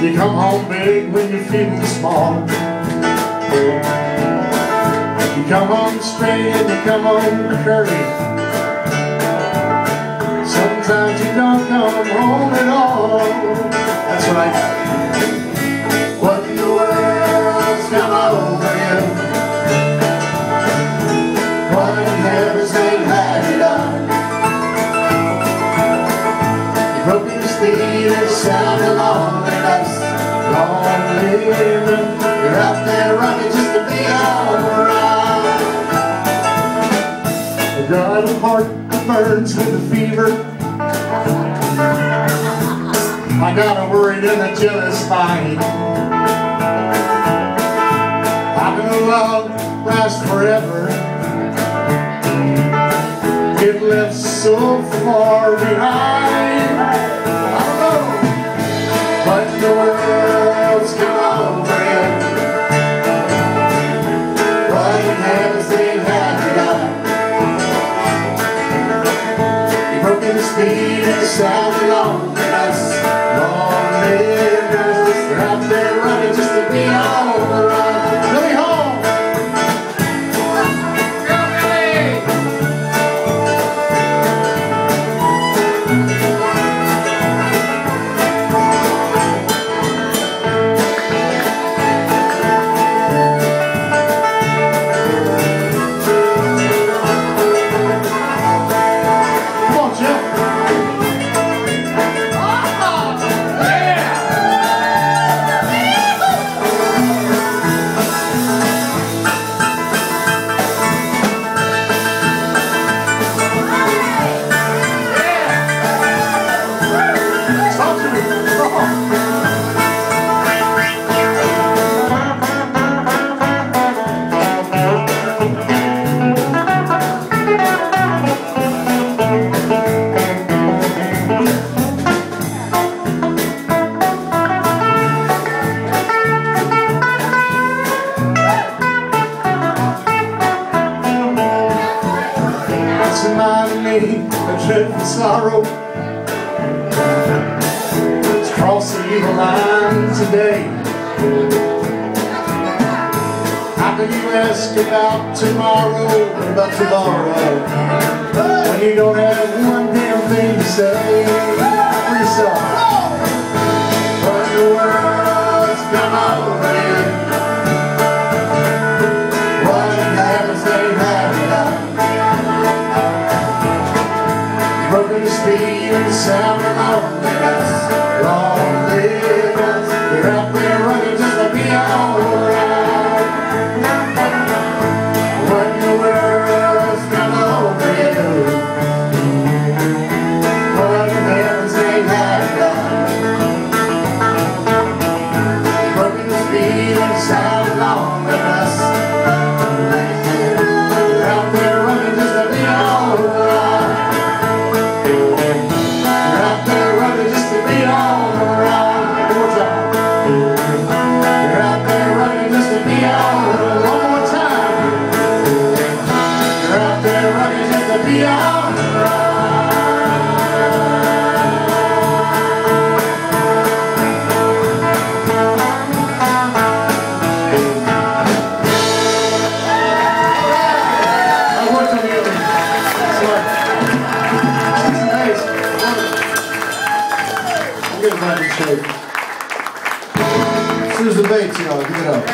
You come home big when you're feeling small. You come home straight and you come home curly. Sometimes you don't come home at all. That's right. What in the world's come over you? What in heaven's name have you done? You broke your speed and sounded loneliness. Long living, you're out there running just to be alright. I got a heart that burns with a fever. I got a worried and a jealous mind. How can a love last forever? It left so far behind. I don't know, but the world's come over you. What in heaven's name have you done? You broke in the speed and sound loneliness. Long livers, they're out there running just to be alright. Billy home! A dreadful sorrow it's crossed the evil line today. How can you ask about tomorrow, when you don't have one damn thing to say for yourself? What in the world's come over you? What in heaven's name have you done? Broken speed and sound of loneliness. Long livers, you're out there running just to be alright. What in the world's come over you? What in heaven's name have you done? Broken speed and sound of loneliness. You're out there running just to be alright. Susan Bates, y'all, give it up.